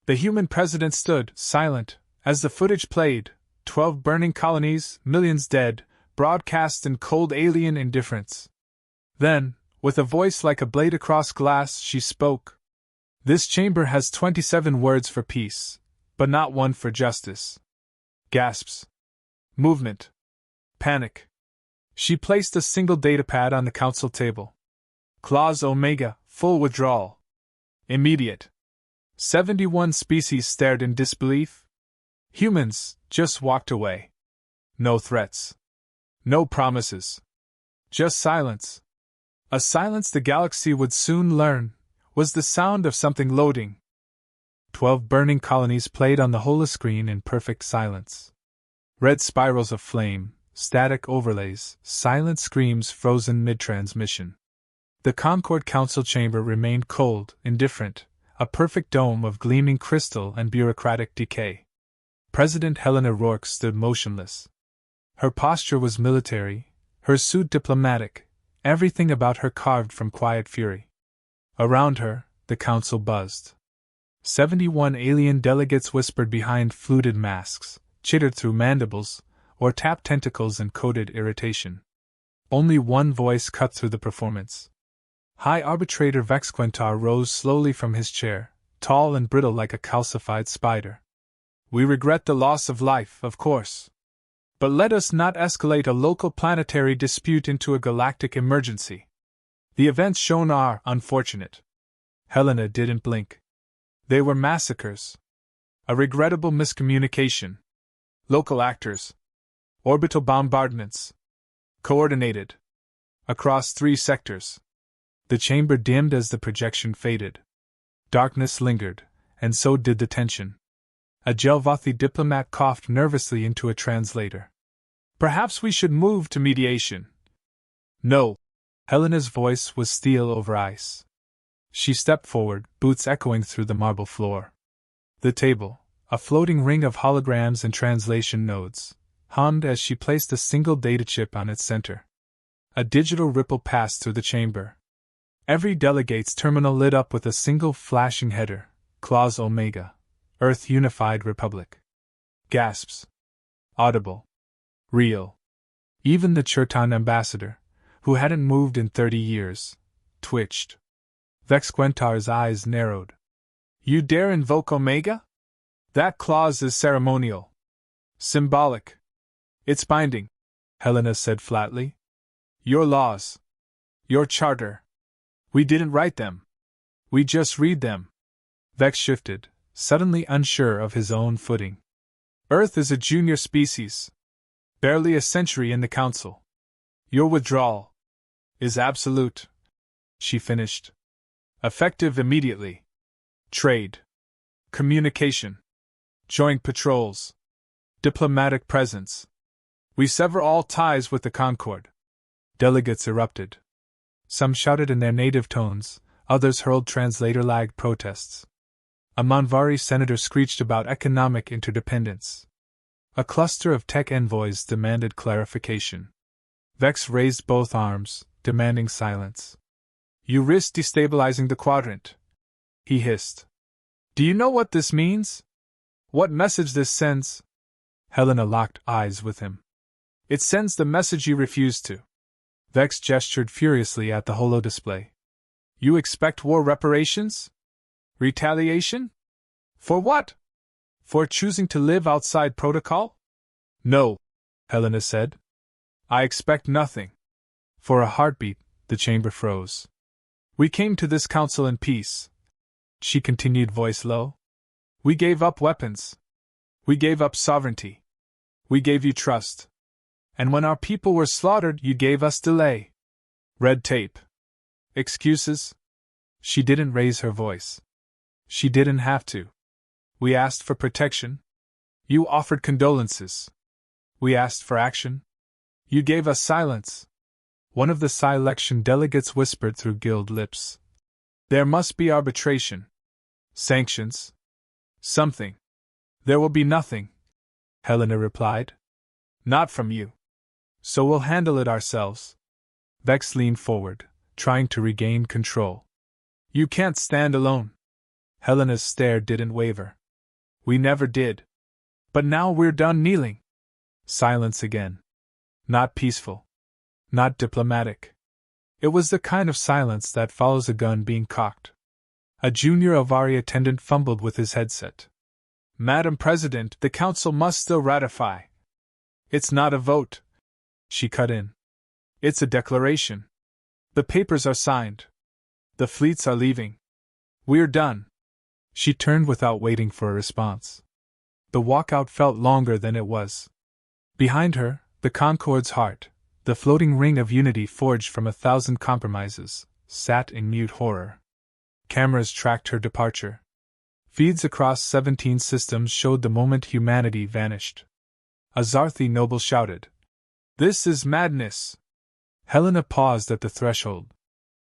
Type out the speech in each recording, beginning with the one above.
The human president stood, silent, as the footage played, 12 burning colonies, millions dead, broadcast in cold alien indifference. Then, with a voice like a blade across glass, she spoke. This chamber has 27 words for peace, but not one for justice. Gasps. Movement. Panic. She placed a single datapad on the council table. Clause Omega, full withdrawal. Immediate. 71 species stared in disbelief. Humans just walked away. No threats. No promises. Just silence. A silence the galaxy would soon learn was the sound of something loading. 12 burning colonies played on the holoscreen in perfect silence. Red spirals of flame, static overlays, silent screams frozen mid-transmission. The Concord Council chamber remained cold, indifferent, a perfect dome of gleaming crystal and bureaucratic decay. President Helena Rourke stood motionless. Her posture was military, her suit diplomatic, everything about her carved from quiet fury. Around her, the council buzzed. 71 alien delegates whispered behind fluted masks, chittered through mandibles, or tapped tentacles in coded irritation. Only one voice cut through the performance. High Arbitrator Vexquentar rose slowly from his chair, tall and brittle like a calcified spider. We regret the loss of life, of course. But let us not escalate a local planetary dispute into a galactic emergency. The events shown are unfortunate. Helena didn't blink. They were massacres. A regrettable miscommunication. Local actors. Orbital bombardments. Coordinated. Across 3 sectors. The chamber dimmed as the projection faded. Darkness lingered, and so did the tension. A Jelvathi diplomat coughed nervously into a translator. Perhaps we should move to mediation. No. Helena's voice was steel over ice. She stepped forward, boots echoing through the marble floor. The table, a floating ring of holograms and translation nodes, hummed as she placed a single data chip on its center. A digital ripple passed through the chamber. Every delegate's terminal lit up with a single flashing header, Clause Omega, Earth Unified Republic. Gasps. Audible. Real. Even the Chertan ambassador, who hadn't moved in 30 years, twitched. Vexquentar's eyes narrowed. You dare invoke Omega? That clause is ceremonial. Symbolic. It's binding, Helena said flatly. Your laws. Your charter. We didn't write them. We just read them. Vex shifted, suddenly unsure of his own footing. Earth is a junior species. Barely a century in the Council. Your withdrawal is absolute, she finished. Effective immediately. Trade. Communication. Joint patrols. Diplomatic presence. We sever all ties with the Concord. Delegates erupted. Some shouted in their native tones, others hurled translator-lagged protests. A Manvari senator screeched about economic interdependence. A cluster of tech envoys demanded clarification. Vex raised both arms, demanding silence. You risk destabilizing the quadrant, he hissed. Do you know what this means? What message this sends? Helena locked eyes with him. It sends the message you refused to. Vex gestured furiously at the holo-display. You expect war reparations? Retaliation? For what? For choosing to live outside protocol? No, Helena said. I expect nothing. For a heartbeat, the chamber froze. We came to this council in peace, she continued, voice low. We gave up weapons. We gave up sovereignty. We gave you trust. And when our people were slaughtered, you gave us delay. Red tape. Excuses? She didn't raise her voice. She didn't have to. We asked for protection. You offered condolences. We asked for action. You gave us silence. One of the Sci-Lection delegates whispered through gilled lips. There must be arbitration. Sanctions. Something. There will be nothing, Helena replied. Not from you. So we'll handle it ourselves. Vex leaned forward, trying to regain control. You can't stand alone. Helena's stare didn't waver. We never did. But now we're done kneeling. Silence again. Not peaceful. Not diplomatic. It was the kind of silence that follows a gun being cocked. A junior Avari attendant fumbled with his headset. Madam President, the Council must still ratify. It's not a vote. She cut in. It's a declaration. The papers are signed. The fleets are leaving. We're done. She turned without waiting for a response. The walkout felt longer than it was. Behind her, the Concorde's heart, the floating ring of unity forged from 1,000 compromises, sat in mute horror. Cameras tracked her departure. Feeds across 17 systems showed the moment humanity vanished. A Zarthi noble shouted, "This is madness!" Helena paused at the threshold.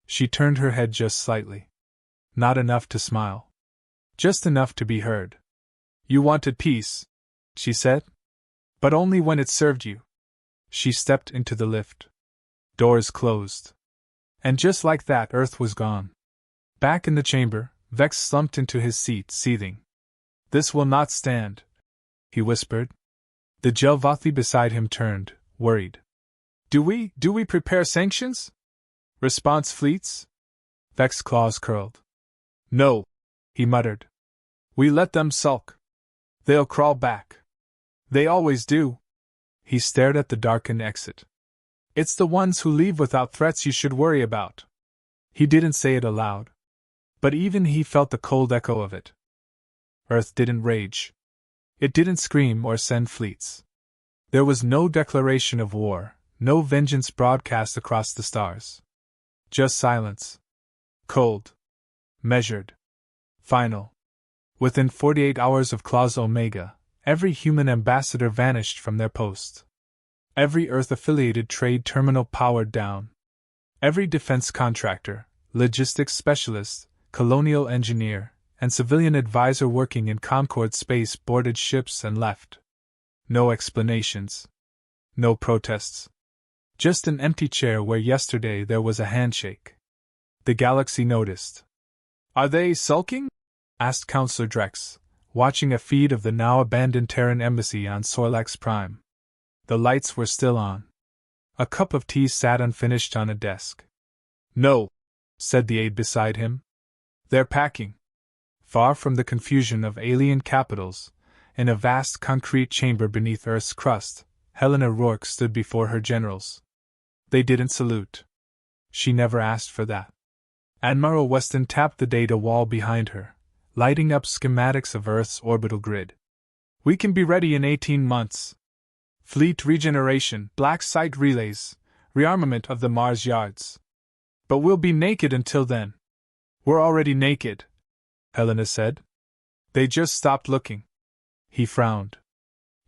She turned her head just slightly. Not enough to smile. Just enough to be heard. "You wanted peace," she said. "But only when it served you." She stepped into the lift. Doors closed. And just like that, Earth was gone. Back in the chamber, Vex slumped into his seat, seething. "This will not stand," he whispered. The Jelvathi beside him turned, worried. Do we prepare sanctions? Response fleets?" Vex's claws curled. "No," he muttered. "We let them sulk. They'll crawl back. They always do." He stared at the darkened exit. "It's the ones who leave without threats you should worry about." He didn't say it aloud. But even he felt the cold echo of it. Earth didn't rage. It didn't scream or send fleets. There was no declaration of war, no vengeance broadcast across the stars. Just silence. Cold. Measured. Final. Within 48 hours of Clause Omega, every human ambassador vanished from their post. Every Earth-affiliated trade terminal powered down. Every defense contractor, logistics specialist, colonial engineer, and civilian advisor working in Concorde space boarded ships and left. No explanations. No protests. Just an empty chair where yesterday there was a handshake. The galaxy noticed. "Are they sulking?" asked Counselor Drex, watching a feed of the now abandoned Terran embassy on Sorlax Prime. The lights were still on. A cup of tea sat unfinished on a desk. "No," said the aide beside him. "They're packing." Far from the confusion of alien capitals, in a vast concrete chamber beneath Earth's crust, Helena Rourke stood before her generals. They didn't salute. She never asked for that. Admiral Weston tapped the data wall behind her, lighting up schematics of Earth's orbital grid. "We can be ready in 18 months. Fleet regeneration, black site relays, rearmament of the Mars yards. But we'll be naked until then." "We're already naked," Helena said. "They just stopped looking." He frowned.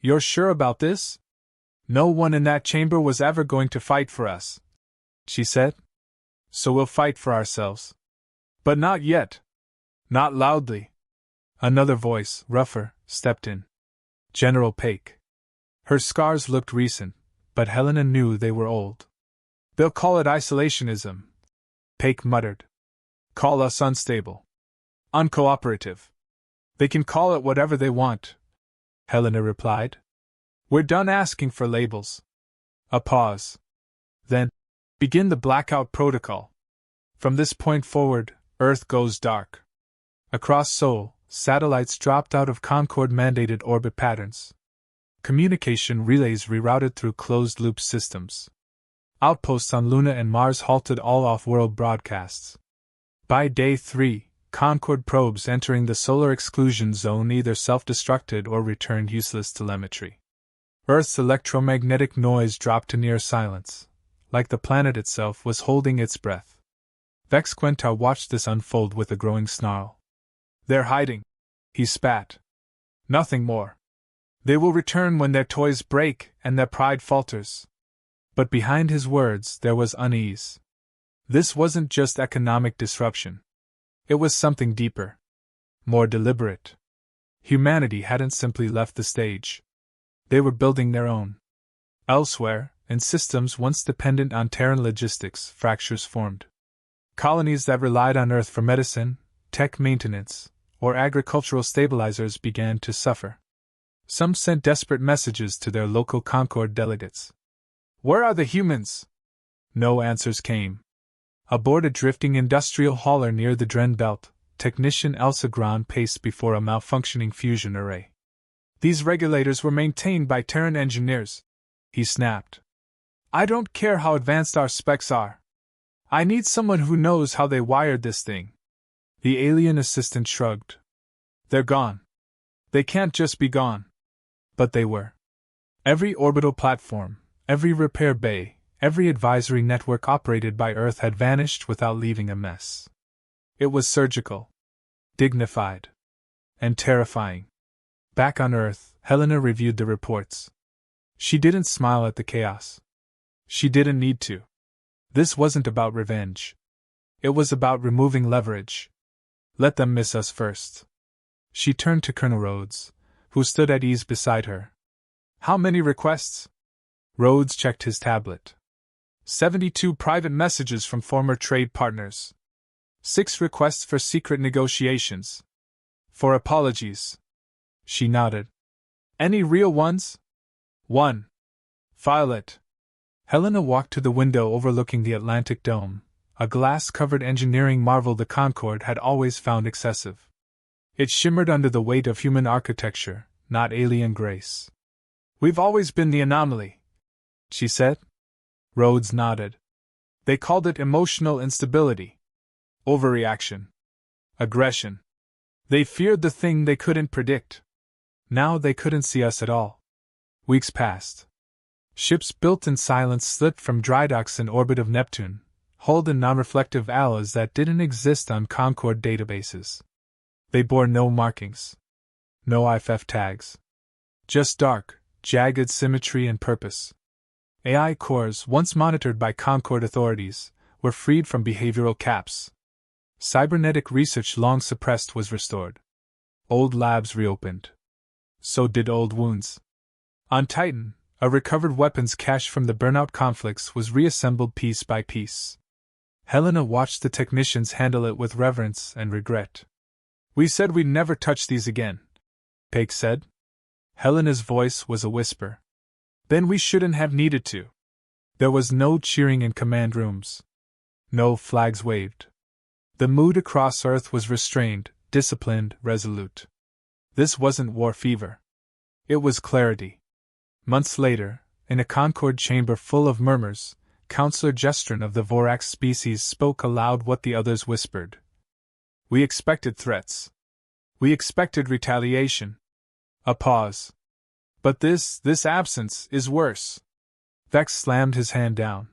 "You're sure about this?" "No one in that chamber was ever going to fight for us," she said. "So we'll fight for ourselves. But not yet. Not loudly." Another voice, rougher, stepped in. General Paik. Her scars looked recent, but Helena knew they were old. "They'll call it isolationism," Paik muttered. "Call us unstable. Uncooperative. They can call it whatever they want," Helena replied. "We're done asking for labels." A pause. Then, "Begin the blackout protocol. From this point forward, Earth goes dark." Across Sol, satellites dropped out of Concorde-mandated orbit patterns. Communication relays rerouted through closed-loop systems. Outposts on Luna and Mars halted all off-world broadcasts. By day 3, Concorde probes entering the solar exclusion zone either self-destructed or returned useless telemetry. Earth's electromagnetic noise dropped to near silence, like the planet itself was holding its breath. Vex Quentar watched this unfold with a growing snarl. "They're hiding," he spat. "Nothing more. They will return when their toys break and their pride falters." But behind his words there was unease. This wasn't just economic disruption. It was something deeper. More deliberate. Humanity hadn't simply left the stage. They were building their own. Elsewhere, in systems once dependent on Terran logistics, fractures formed. Colonies that relied on Earth for medicine, tech maintenance, or agricultural stabilizers began to suffer. Some sent desperate messages to their local Concord delegates. "Where are the humans?" No answers came. Aboard a drifting industrial hauler near the Dren Belt, technician Elsa Gran paced before a malfunctioning fusion array. "These regulators were maintained by Terran engineers," he snapped. "I don't care how advanced our specs are. I need someone who knows how they wired this thing." The alien assistant shrugged. "They're gone. They can't just be gone." But they were. Every orbital platform, every repair bay, every advisory network operated by Earth had vanished without leaving a mess. It was surgical, dignified, and terrifying. Back on Earth, Helena reviewed the reports. She didn't smile at the chaos. She didn't need to. This wasn't about revenge. It was about removing leverage. Let them miss us first. She turned to Colonel Rhodes, who stood at ease beside her. "How many requests?" Rhodes checked his tablet. 72 private messages from former trade partners. 6 requests for secret negotiations. 4 apologies. She nodded. "Any real ones?" "1. File it." Helena walked to the window overlooking the Atlantic Dome, a glass-covered engineering marvel the Concorde had always found excessive. It shimmered under the weight of human architecture, not alien grace. "We've always been the anomaly," she said. Rhodes nodded. "They called it emotional instability. Overreaction. Aggression. They feared the thing they couldn't predict. Now they couldn't see us at all." Weeks passed. Ships built in silence slipped from dry docks in orbit of Neptune, hulled in non-reflective alloys that didn't exist on Concorde databases. They bore no markings. No IFF tags. Just dark, jagged symmetry and purpose. AI cores, once monitored by Concorde authorities, were freed from behavioral caps. Cybernetic research long suppressed was restored. Old labs reopened. So did old wounds. On Titan, a recovered weapons cache from the burnout conflicts was reassembled piece by piece. Helena watched the technicians handle it with reverence and regret. "We said we'd never touch these again," Peg said. Helena's voice was a whisper. "Then we shouldn't have needed to." There was no cheering in command rooms. No flags waved. The mood across Earth was restrained, disciplined, resolute. This wasn't war fever. It was clarity. Months later, in a Concorde chamber full of murmurs, Counselor Gestrin of the Vorax species spoke aloud what the others whispered. "We expected threats. We expected retaliation." A pause. "But this absence is worse." Vex slammed his hand down.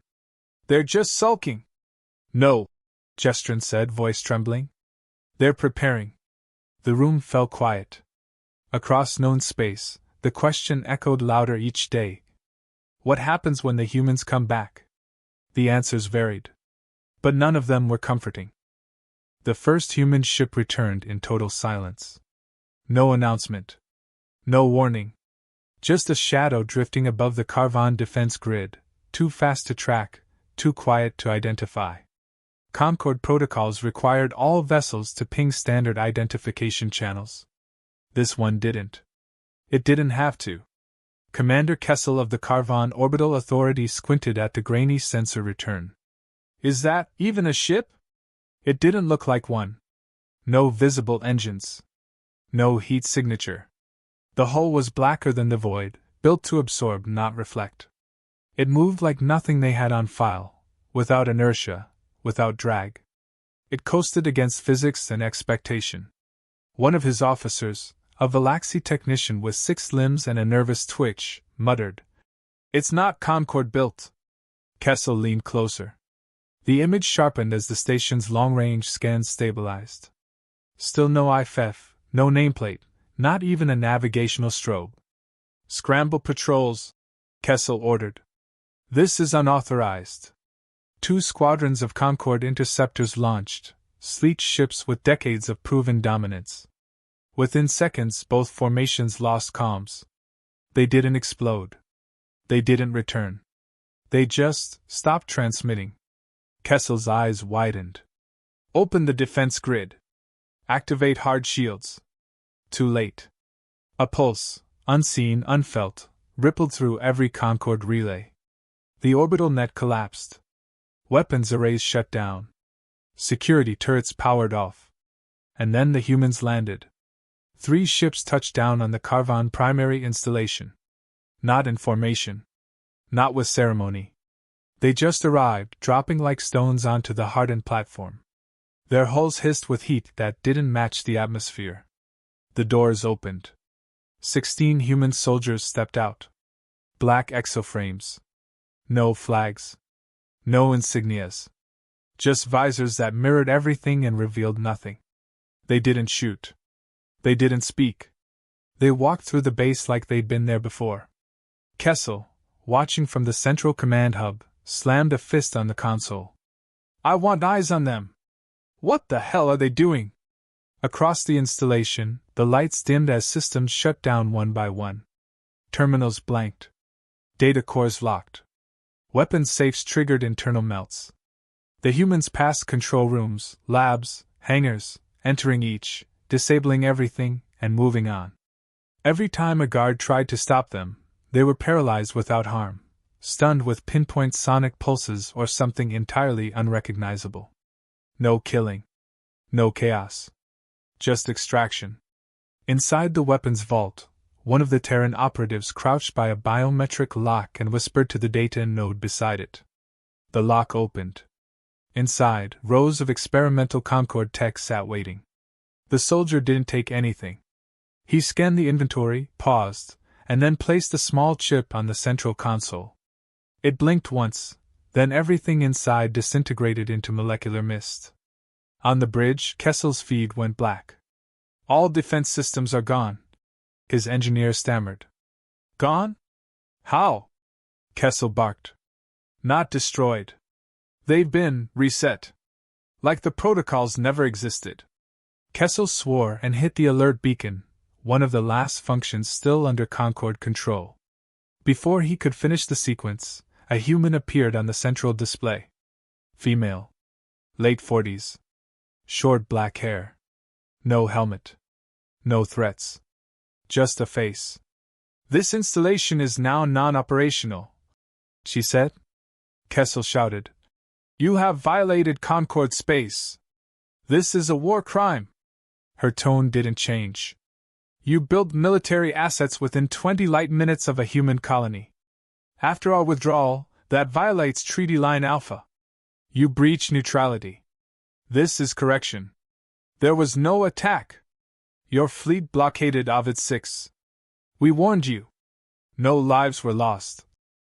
"They're just sulking." "No," Gestrin said, voice trembling. "They're preparing." The room fell quiet. Across known space, the question echoed louder each day. What happens when the humans come back? The answers varied. But none of them were comforting. The first human ship returned in total silence. No announcement. No warning. Just a shadow drifting above the Carvan defense grid, too fast to track, too quiet to identify. Concorde protocols required all vessels to ping standard identification channels. This one didn't. It didn't have to. Commander Kessel of the Carvan Orbital Authority squinted at the grainy sensor return. "Is that even a ship?" It didn't look like one. No visible engines. No heat signature. The hull was blacker than the void, built to absorb, not reflect. It moved like nothing they had on file, without inertia, without drag. It coasted against physics and expectation. One of his officers, a Valaxi technician with 6 limbs and a nervous twitch, muttered, "It's not Concorde built." Kessel leaned closer. The image sharpened as the station's long-range scans stabilized. Still no IFF, no nameplate, not even a navigational strobe. "Scramble patrols," Kessel ordered. "This is unauthorized." 2 squadrons of Concorde interceptors launched, sleek ships with decades of proven dominance. Within seconds, both formations lost comms. They didn't explode. They didn't return. They just stopped transmitting. Kessel's eyes widened. "Open the defense grid." Activate hard shields. Too late. A pulse, unseen, unfelt, rippled through every Concorde relay. The orbital net collapsed. Weapons arrays shut down. Security turrets powered off. And then the humans landed. 3 ships touched down on the Carvan primary installation. Not in formation. Not with ceremony. They just arrived, dropping like stones onto the hardened platform. Their hulls hissed with heat that didn't match the atmosphere. The doors opened. 16 human soldiers stepped out. Black exoframes. No flags. No insignias. Just visors that mirrored everything and revealed nothing. They didn't shoot. They didn't speak. They walked through the base like they'd been there before. Kessel, watching from the central command hub, slammed a fist on the console. I want eyes on them! What the hell are they doing? Across the installation, the lights dimmed as systems shut down one by one. Terminals blanked. Data cores locked. Weapons safes triggered internal melts. The humans passed control rooms, labs, hangars, entering each, disabling everything, and moving on. Every time a guard tried to stop them, they were paralyzed without harm, stunned with pinpoint sonic pulses or something entirely unrecognizable. No killing. No chaos. Just extraction. Inside the weapons vault, one of the Terran operatives crouched by a biometric lock and whispered to the data node beside it. The lock opened. Inside, rows of experimental Concorde techs sat waiting. The soldier didn't take anything. He scanned the inventory, paused, and then placed a small chip on the central console. It blinked once, then everything inside disintegrated into molecular mist. On the bridge, Kessel's feed went black. All defense systems are gone, his engineer stammered. Gone? How? Kessel barked. Not destroyed. They've been reset. Like the protocols never existed. Kessel swore and hit the alert beacon, one of the last functions still under Concorde control. Before he could finish the sequence, a human appeared on the central display. Female. Late 40s. Short black hair. No helmet. No threats. Just a face. This installation is now non-operational, she said. Kessel shouted. You have violated Concorde space. This is a war crime. Her tone didn't change. You built military assets within 20 light minutes of a human colony. After our withdrawal, that violates Treaty Line Alpha. You breach neutrality. This is correction. There was no attack. Your fleet blockaded Ovid 6. We warned you. No lives were lost.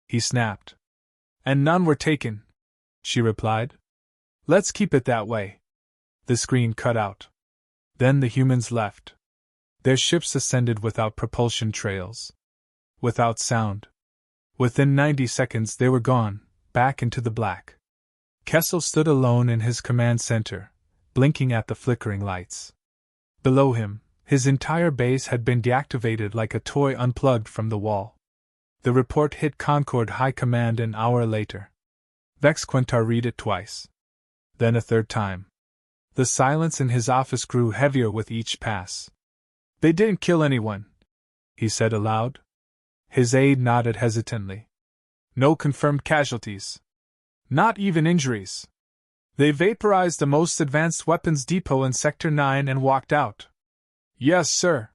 He snapped. And none were taken, she replied. Let's keep it that way. The screen cut out. Then the humans left. Their ships ascended without propulsion trails. Without sound. Within 90 seconds they were gone, back into the black. Kessel stood alone in his command center, blinking at the flickering lights. Below him, his entire base had been deactivated like a toy unplugged from the wall. The report hit Concorde High Command an hour later. Vex Quintar read it twice. Then a third time. The silence in his office grew heavier with each pass. They didn't kill anyone, he said aloud. His aide nodded hesitantly. No confirmed casualties. Not even injuries. They vaporized the most advanced weapons depot in Sector 9 and walked out. Yes, sir.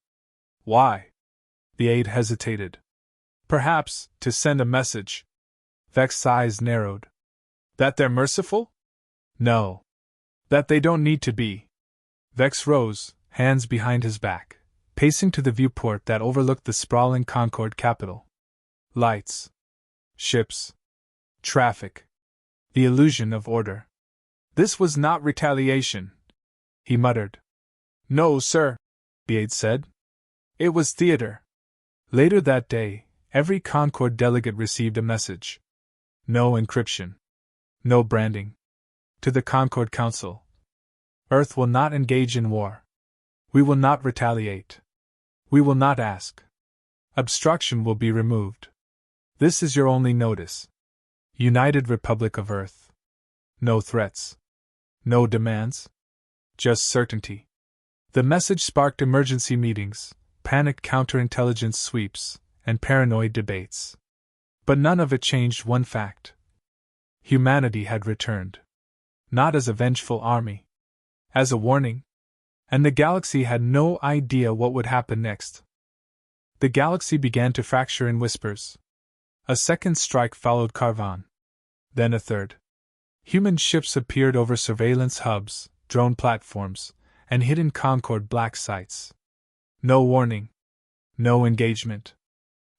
Why? The aide hesitated. Perhaps, to send a message. Vex's eyes narrowed. That they're merciful? No. That they don't need to be. Vex rose, hands behind his back, pacing to the viewport that overlooked the sprawling Concorde capital. Lights. Ships. Traffic. The illusion of order. This was not retaliation, he muttered. No, sir, the aide said. It was theater. Later that day, every Concorde delegate received a message. No encryption. No branding. To the Concorde Council. Earth will not engage in war. We will not retaliate. We will not ask. Obstruction will be removed. This is your only notice. United Republic of Earth. No threats. No demands. Just certainty. The message sparked emergency meetings, panicked counterintelligence sweeps, and paranoid debates. But none of it changed one fact. Humanity had returned. Not as a vengeful army. As a warning. And the galaxy had no idea what would happen next. The galaxy began to fracture in whispers. A second strike followed Karvan. Then a third. Human ships appeared over surveillance hubs, drone platforms, and hidden Concord black sites. No warning. No engagement.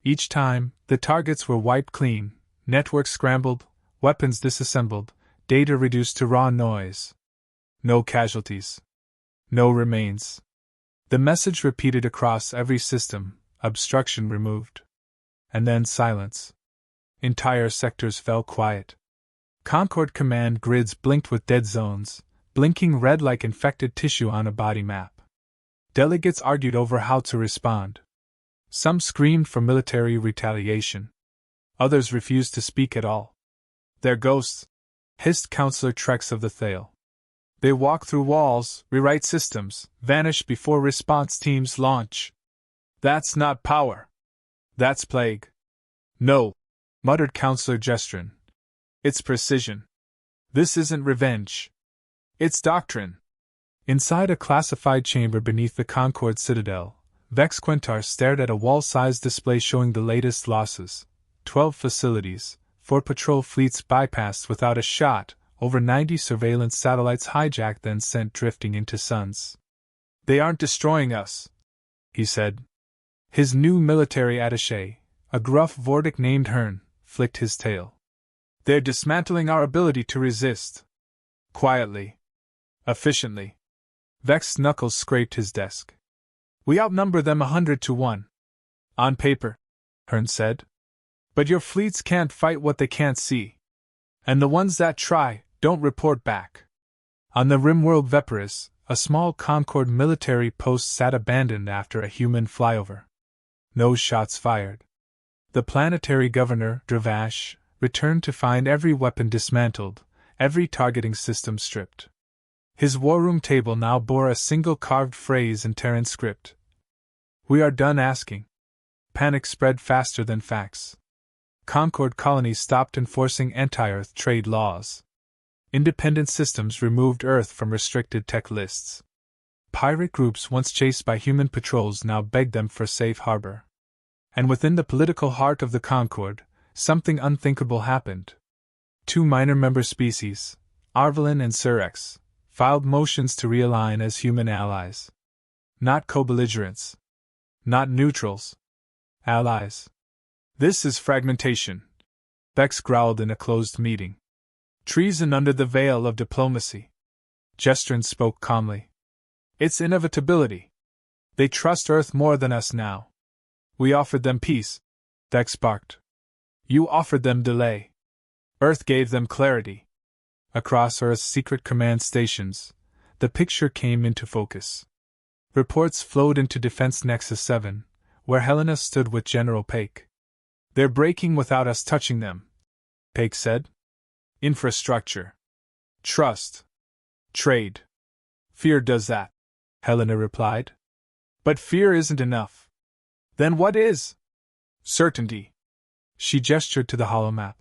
Each time, the targets were wiped clean, networks scrambled, weapons disassembled, data reduced to raw noise. No casualties. No remains. The message repeated across every system, obstruction removed. And then silence. Entire sectors fell quiet. Concord command grids blinked with dead zones, blinking red like infected tissue on a body map. Delegates argued over how to respond. Some screamed for military retaliation. Others refused to speak at all. They're ghosts, hissed Counselor Trex of the Thale. They walk through walls, rewrite systems, vanish before response teams launch. That's not power. That's plague. No, muttered Counselor Gestrin. It's precision. This isn't revenge. It's doctrine. Inside a classified chamber beneath the Concord Citadel, Vex Quintar stared at a wall-sized display showing the latest losses. 12 facilities, 4 patrol fleets bypassed without a shot, over 90 surveillance satellites hijacked then sent drifting into suns. They aren't destroying us, he said. His new military attaché, a gruff Vortic named Hearn, flicked his tail. They're dismantling our ability to resist. Quietly. Efficiently. Vex's knuckles scraped his desk. We outnumber them 100 to 1. On paper, Hearn said. But your fleets can't fight what they can't see. And the ones that try, don't report back. On the rimworld Veparis, a small Concord military post sat abandoned after a human flyover. No shots fired. The planetary governor, Dravash, returned to find every weapon dismantled, every targeting system stripped. His war room table now bore a single carved phrase in Terran script. We are done asking. Panic spread faster than facts. Concord colonies stopped enforcing anti-Earth trade laws. Independent systems removed Earth from restricted tech lists. Pirate groups once chased by human patrols now begged them for safe harbor. And within the political heart of the Concord, something unthinkable happened. 2 minor member species, Arvelin and Surex, filed motions to realign as human allies. Not co-belligerents. Not neutrals. Allies. This is fragmentation, Vex growled in a closed meeting. Treason under the veil of diplomacy. Gestrin spoke calmly. It's inevitability. They trust Earth more than us now. We offered them peace, Vex barked. You offered them delay. Earth gave them clarity. Across Earth's secret command stations, the picture came into focus. Reports flowed into Defense Nexus 7, where Helena stood with General Paik. They're breaking without us touching them, Paik said. Infrastructure. Trust. Trade. Fear does that, Helena replied. But fear isn't enough. Then what is? Certainty. She gestured to the holomap.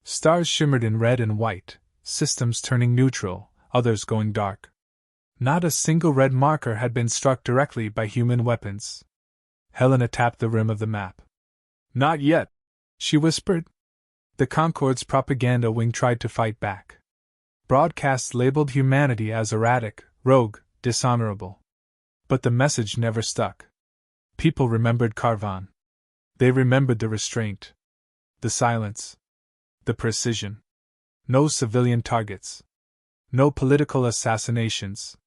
Stars shimmered in red and white, systems turning neutral, others going dark. Not a single red marker had been struck directly by human weapons. Helena tapped the rim of the map. Not yet, she whispered. The Concord's propaganda wing tried to fight back. Broadcasts labeled humanity as erratic, rogue, dishonorable. But the message never stuck. People remembered Karvan. They remembered the restraint. The silence. The precision. No civilian targets. No political assassinations.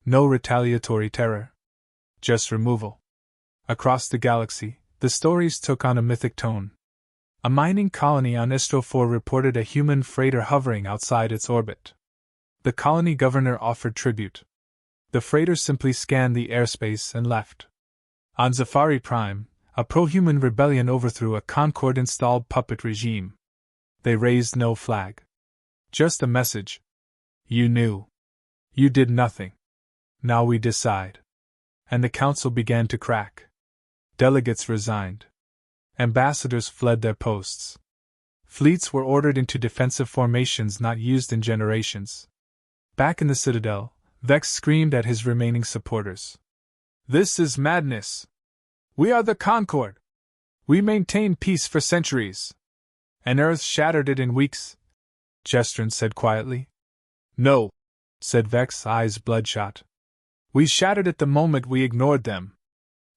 No retaliatory terror. Just removal. Across the galaxy, the stories took on a mythic tone. A mining colony on Istro 4 reported a human freighter hovering outside its orbit. The colony governor offered tribute. The freighter simply scanned the airspace and left. On Zafari Prime, a pro-human rebellion overthrew a Concord-installed puppet regime. They raised no flag. Just a message. You knew. You did nothing. Now we decide. And the council began to crack. Delegates resigned. Ambassadors fled their posts. Fleets were ordered into defensive formations not used in generations. Back in the citadel, Vex screamed at his remaining supporters. "This is madness! We are the Concord! We maintained peace for centuries! And Earth shattered it in weeks," Gestrin said quietly. "No," said Vex, eyes bloodshot. "We shattered it the moment we ignored them.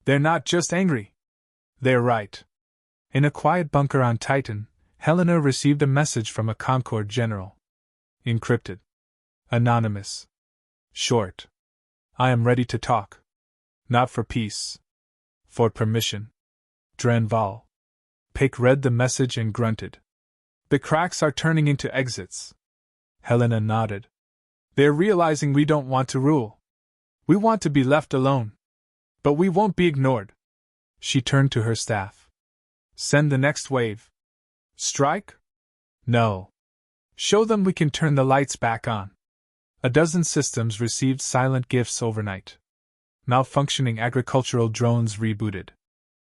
They're not just angry. They're right." In a quiet bunker on Titan, Helena received a message from a Concord general. Encrypted. Anonymous. Short. "I am ready to talk. Not for peace. For permission. Drenval." Pake read the message and grunted. "The cracks are turning into exits." Helena nodded. "They're realizing we don't want to rule. We want to be left alone. But we won't be ignored." She turned to her staff. "Send the next wave." "Strike?" "No. Show them we can turn the lights back on." A dozen systems received silent gifts overnight. Malfunctioning agricultural drones rebooted.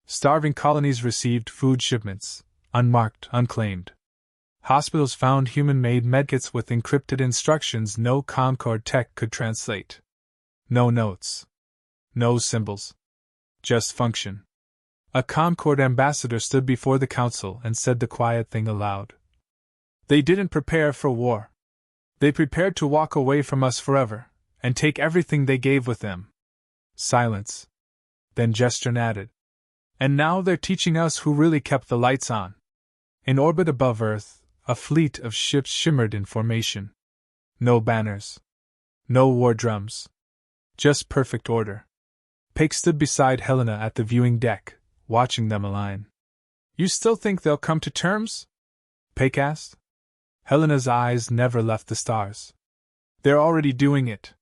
Starving colonies received food shipments, unmarked, unclaimed. Hospitals found human-made medkits with encrypted instructions no Concord tech could translate. No notes. No symbols. Just function. A Concord ambassador stood before the council and said the quiet thing aloud. "They didn't prepare for war. They prepared to walk away from us forever, and take everything they gave with them." Silence. Then Gestrin added. "And now they're teaching us who really kept the lights on." In orbit above Earth, a fleet of ships shimmered in formation. No banners. No war drums. Just perfect order. Pake stood beside Helena at the viewing deck, watching them align. "You still think they'll come to terms?" Pake asked. Helena's eyes never left the stars. "They're already doing it.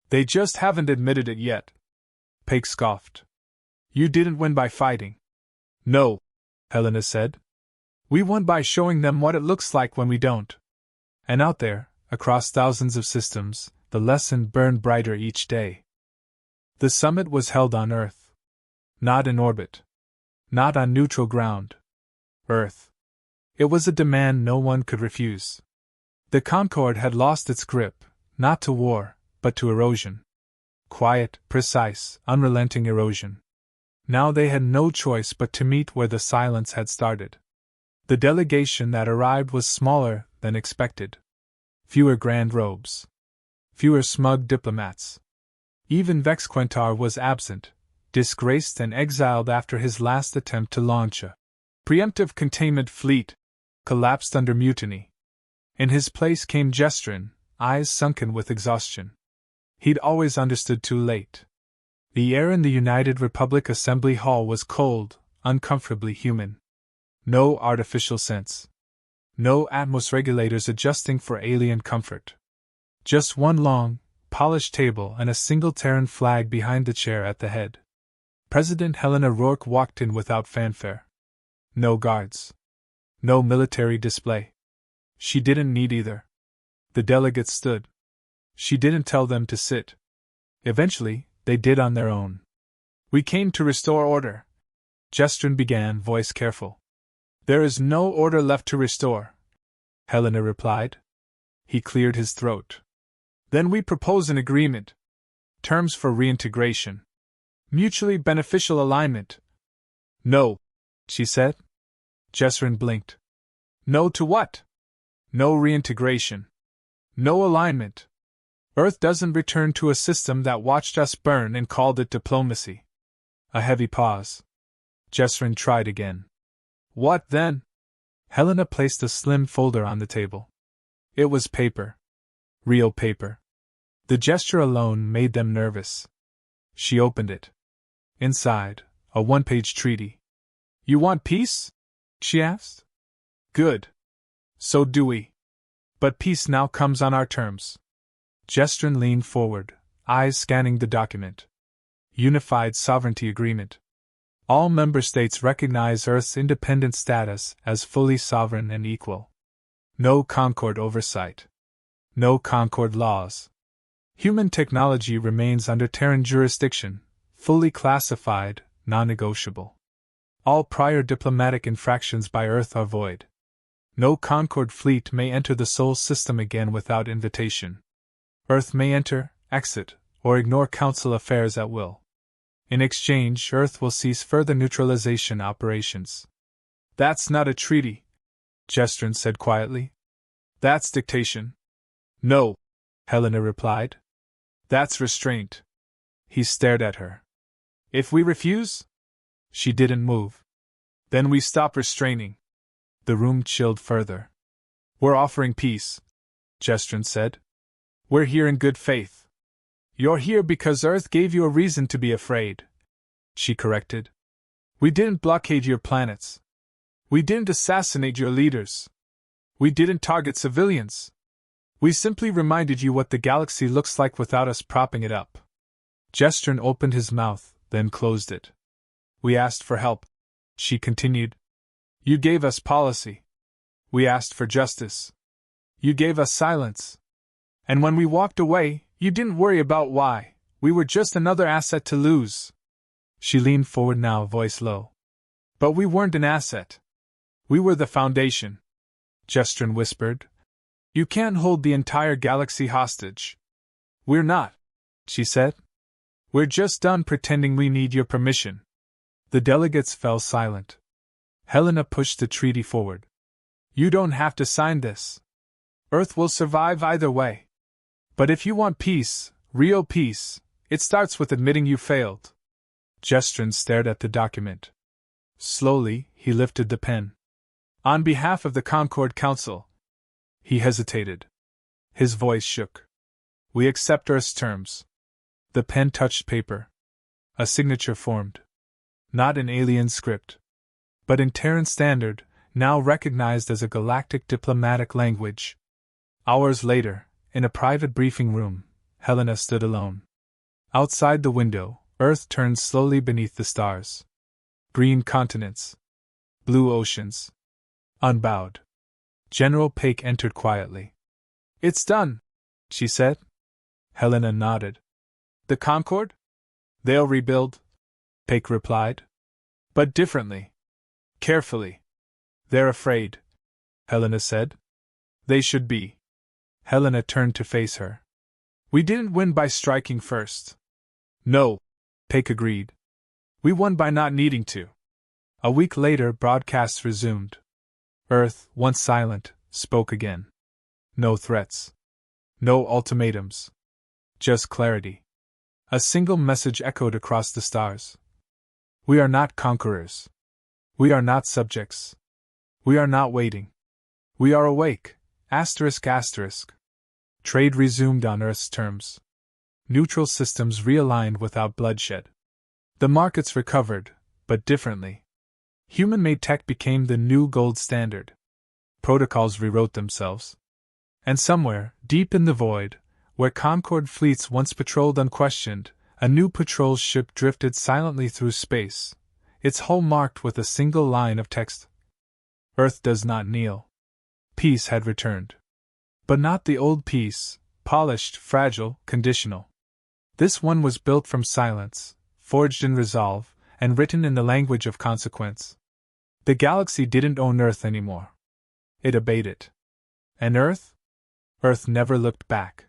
They just haven't admitted it yet." Pake scoffed. "You didn't win by fighting." "No," Helena said. "We won by showing them what it looks like when we don't." And out there, across thousands of systems, the lesson burned brighter each day. The summit was held on Earth. Not in orbit. Not on neutral ground. Earth. It was a demand no one could refuse. The Concord had lost its grip, not to war, but to erosion. Quiet, precise, unrelenting erosion. Now they had no choice but to meet where the silence had started. The delegation that arrived was smaller than expected. Fewer grand robes. Fewer smug diplomats. Even Vex Quentar was absent, disgraced and exiled after his last attempt to launch a preemptive containment fleet, collapsed under mutiny. In his place came Gestrin, eyes sunken with exhaustion. He'd always understood too late. The air in the United Republic Assembly Hall was cold, uncomfortably human. No artificial sense. No atmos regulators adjusting for alien comfort. Just one long, polished table and a single Terran flag behind the chair at the head. President Helena Rourke walked in without fanfare. No guards. No military display. She didn't need either. The delegates stood. She didn't tell them to sit. Eventually, they did on their own. "We came to restore order," Gestrin began, voice careful. "There is no order left to restore," Helena replied. He cleared his throat. "Then we propose an agreement. Terms for reintegration. Mutually beneficial alignment." "No," she said. Gestrin blinked. "No to what?" "No reintegration. No alignment. Earth doesn't return to a system that watched us burn and called it diplomacy." A heavy pause. Gestrin tried again. "What then?" Helena placed a slim folder on the table. It was paper. Real paper. The gesture alone made them nervous. She opened it. Inside, a one-page treaty. "You want peace?" she asked. "Good. So do we. But peace now comes on our terms." Gestrin leaned forward, eyes scanning the document. Unified Sovereignty Agreement. All member states recognize Earth's independent status as fully sovereign and equal. No Concord oversight. No Concord laws. Human technology remains under Terran jurisdiction, fully classified, non-negotiable. All prior diplomatic infractions by Earth are void. No Concord fleet may enter the Sol system again without invitation. Earth may enter, exit, or ignore Council affairs at will. In exchange, Earth will cease further neutralization operations. That's not a treaty, Jestrin said quietly. That's dictation. No, Helena replied. That's restraint. He stared at her. If we refuse? She didn't move. Then we stop restraining. The room chilled further. We're offering peace, Jestrin said. We're here in good faith. You're here because Earth gave you a reason to be afraid, she corrected. We didn't blockade your planets. We didn't assassinate your leaders. We didn't target civilians. We simply reminded you what the galaxy looks like without us propping it up. Jestrin opened his mouth, then closed it. We asked for help, she continued. You gave us policy. We asked for justice. You gave us silence. And when we walked away, you didn't worry about why. We were just another asset to lose. She leaned forward now, voice low. But we weren't an asset. We were the foundation. Jestrin whispered. You can't hold the entire galaxy hostage. We're not, she said. We're just done pretending we need your permission. The delegates fell silent. Helena pushed the treaty forward. You don't have to sign this. Earth will survive either way. But if you want peace, real peace, it starts with admitting you failed. Jestrin stared at the document. Slowly, he lifted the pen. On behalf of the Concord Council. He hesitated. His voice shook. We accept Earth's terms. The pen touched paper. A signature formed. Not in alien script, but in Terran Standard, now recognized as a galactic diplomatic language. Hours later, in a private briefing room, Helena stood alone. Outside the window, Earth turned slowly beneath the stars. Green continents. Blue oceans. Unbowed. General Paik entered quietly. It's done, she said. Helena nodded. The Concord? They'll rebuild, Paik replied. But differently. Carefully. They're afraid, Helena said. They should be. Helena turned to face her. We didn't win by striking first. No, Paik agreed. We won by not needing to. A week later, broadcasts resumed. Earth, once silent, spoke again. No threats. No ultimatums. Just clarity. A single message echoed across the stars. We are not conquerors. We are not subjects. We are not waiting. We are awake. Asterisk asterisk. Trade resumed on Earth's terms. Neutral systems realigned without bloodshed. The markets recovered, but differently. Human-made tech became the new gold standard. Protocols rewrote themselves. And somewhere, deep in the void, where Concord fleets once patrolled unquestioned, a new patrol ship drifted silently through space, its hull marked with a single line of text. Earth does not kneel. Peace had returned. But not the old peace, polished, fragile, conditional. This one was built from silence, forged in resolve, and written in the language of consequence. The galaxy didn't own Earth anymore. It obeyed it. And Earth? Earth never looked back.